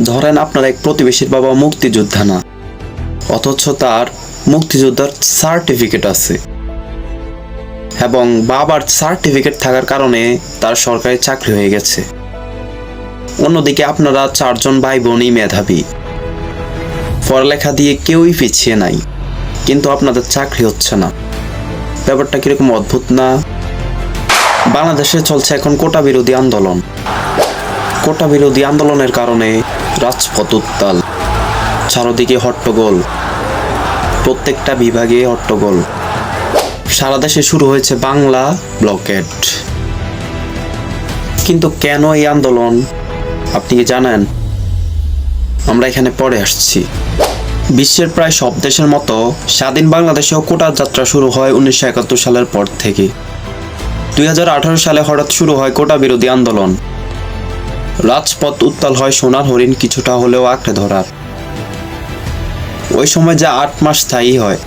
ধরেন আপনার এক প্রতিবেশীর বাবা মুক্তিযোদ্ধা না, অথচ তার মুক্তিযোদ্ধার সার্টিফিকেট আছে এবং বাবার সার্টিফিকেট থাকার কারণে তার সরকারি চাকরি হয়ে গেছে। অন্যদিকে আপনারা 4 জন ভাই বোনই মেধাবী, পড়ালেখা দিয়ে কেউই পিছিয়ে নাই, কিন্তু আপনাদের চাকরি হচ্ছে না। ব্যাপারটা কিরকম অদ্ভুত না? বাংলাদেশে চলছে এখন কোটা বিরোধী আন্দোলন। কোটা বিরোধী আন্দোলনের কারণে রাজপথ উত্তাল, চারদিকে হট্টগোল, প্রত্যেকটা বিভাগে হট্টগোল। সারা দেশে শুরু হয়েছে বাংলা ব্লকেড। কিন্তু কেন এই আন্দোলন আপনি কি জানেন? আমরা এখানে পরে আসছি। বিশ্বের প্রায় সব দেশের মতো স্বাধীন বাংলাদেশেও কোটার যাত্রা শুরু হয় 1971 সালের পর থেকে। 2018 সালে হঠাৎ শুরু হয় কোটা বিরোধী আন্দোলন। রাজপথ উত্তাল হয় সোনার হরিণ কিছুটা হলেও আঁকড়ে ধরার। ওই সময় যা 8 মাস স্থায়ী হয়।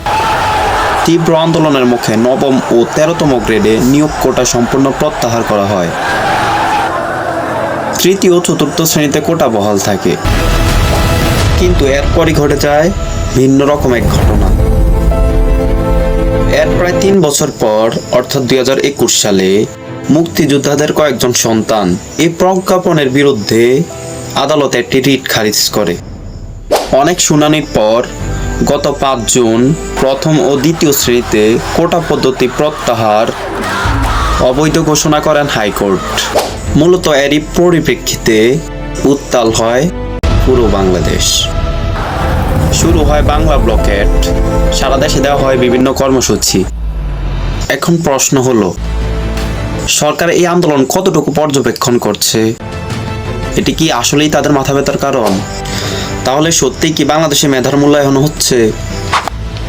তীব্র আন্দোলনের মুখে 9ম ও 13তম গ্রেডে নিয়োগ কোটা সম্পূর্ণ প্রত্যাহার করা হয়। 3য় ও 4র্থ শ্রেণীতে কোটা বহাল থাকে। কিন্তু এরপরই ঘটে যায় ভিন্ন রকম এক ঘটনা। এর প্রায় 3 বছর পর অর্থাৎ 2021 সালে মুক্তিযোদ্ধাদের কয়েকজন সন্তান এই প্রজ্ঞাপনের বিরুদ্ধে আদালতে একটি রিট খারিজ করে। অনেক শুনানির পর গত 5 জুন 1ম ও 2য় শ্রেণীতে কোটা পদ্ধতি প্রত্যাহার অবৈধ ঘোষণা করেন হাইকোর্ট। মূলত এরই পরিপ্রেক্ষিতে উত্তাল হয় পুরো বাংলাদেশ। শুরু হয় বাংলা ব্লকেড, সারা দেশে দেওয়া হয় বিভিন্ন কর্মসূচি। এখন প্রশ্ন হলো, সরকার এই আন্দোলন কতটুকু পর্যবেক্ষণ করছে? এটি কি আসলেই তাদের মাথা ব্যথার কারণ? তাহলে সত্যিই কি বাংলাদেশে মেধার মূল্যায়ন হচ্ছে?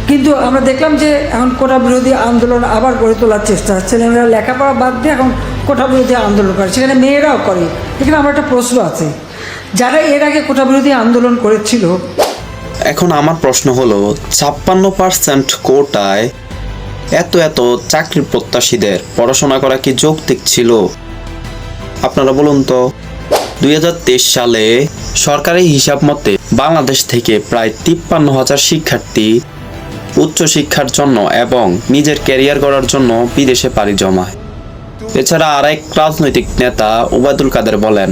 কিন্তু আমরা দেখলাম যে এখন কোটা বিরোধী আন্দোলন আবার গড়ে তোলার চেষ্টা, ছেলেমেয়েরা লেখাপড়া বাদ দিয়ে এখন কোটা বিরোধী আন্দোলন করে, সেখানে মেয়েরাও করে। এখানে আমার একটা প্রশ্ন আছে, যারা এর আগে কোটা বিরোধী আন্দোলন করেছিল। এখন আমার প্রশ্ন হলো, 56% কোটায় এত চাকরির প্রত্যাশীদের পড়াশোনা করা কি যৌক্তিক ছিল? আপনারা বলুন তো। 2023 সালে সরকারি হিসাব মতে বাংলাদেশ থেকে প্রায় 53,000 শিক্ষার্থী উচ্চশিক্ষার জন্য এবং নিজের ক্যারিয়ার গড়ার জন্য বিদেশে পাড়ি জমায়। এছাড়া আরেক রাজনৈতিক নেতা ওবায়দুল কাদের বলেন,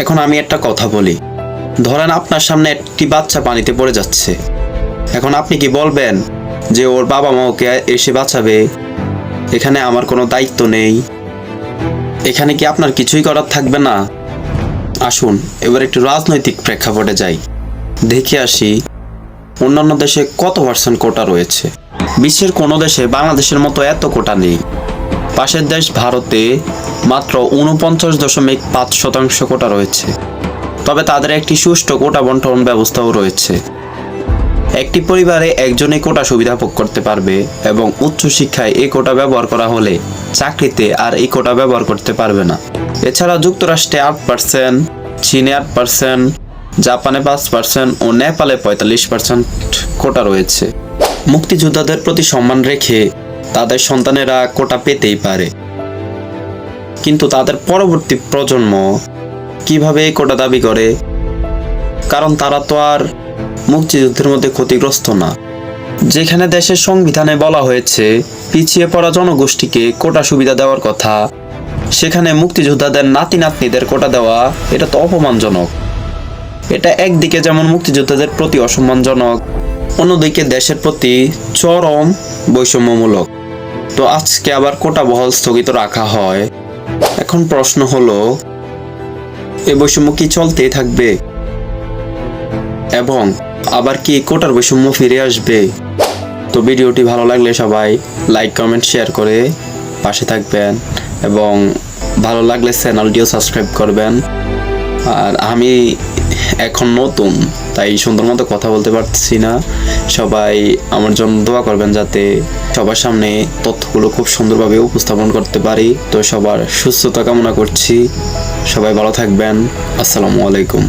এখন আমি একটা কথা বলি, ধরেন আপনার সামনে একটি বাচ্চা পানিতে পড়ে যাচ্ছে। এখন আপনি কি বলবেন যে ওর বাবা মা ওকে এসে বাঁচাবে? এখানে আমার কোনো দায়িত্ব নেই? এখানে কি আপনার কিছুই করার থাকবে না? আসুন এবার একটু রাজনৈতিক প্রেক্ষাপটে যাই, দেখে আসি অন্যান্য দেশে কত % কোটা রয়েছে। বিশ্বের কোনো দেশে বাংলাদেশের মতো এত কোটা নেই। পাশের দেশ ভারতে মাত্র 49.5% কোটা রয়েছে। তবে তাদের একটি সুষ্ঠু কোটা বন্টন ব্যবস্থাও রয়েছে। একটি পরিবারে একজনই কোটা সুবিধা ভোগ করতে পারবে এবং উচ্চশিক্ষায় এই কোটা ব্যবহার করা হলে চাকরিতে আর এই কোটা ব্যবহার করতে পারবে না। এছাড়া যুক্তরাষ্ট্রে 8%, চীনে 8%, জাপানে 5% ও নেপালে 45% কোটা রয়েছে। মুক্তিযোদ্ধাদের প্রতি সম্মান রেখে তাদের সন্তানেরা কোটা পেতেই পারে, কিন্তু তাদের পরবর্তী প্রজন্ম কিভাবে এই কোটা দাবি করে? কারণ তারা তো আর মুক্তিযুদ্ধের মধ্যে ক্ষতিগ্রস্ত না। যেখানে দেশের সংবিধানে বলা হয়েছে পিছিয়ে পড়া জনগোষ্ঠীকে কোটা সুবিধা দেওয়ার কথা, সেখানে মুক্তিযোদ্ধাদের নাতি নাতনিদের কোটা দেওয়া এটা তো অপমানজনক। এটা একদিকে যেমন মুক্তিযোদ্ধাদের প্রতি অসম্মানজনক, অন্যদিকে দেশের প্রতি চরম বৈষম্যমূলক। তো আজকে আবার কোটা বহাল স্থগিত রাখা হয়। এখন প্রশ্ন হলো, এই বৈষম্য কি চলতেই থাকবে? এবং আবার কি কোটার বৈষম্য ফিরে আসবে? তো ভিডিওটি ভালো লাগলে সবাই লাইক, কমেন্ট, শেয়ার করে পাশে থাকবেন এবং ভালো লাগলে চ্যানেলটিও সাবস্ক্রাইব করবেন। আর আমি এখন নতুন, তাই সুন্দর মতো কথা বলতে পারছি না। সবাই আমার জন্য দোয়া করবেন যাতে সবার সামনে তথ্যগুলো খুব সুন্দরভাবে উপস্থাপন করতে পারি। তো সবার সুস্থতা কামনা করছি। সবাই ভালো থাকবেন। আসসালামু আলাইকুম।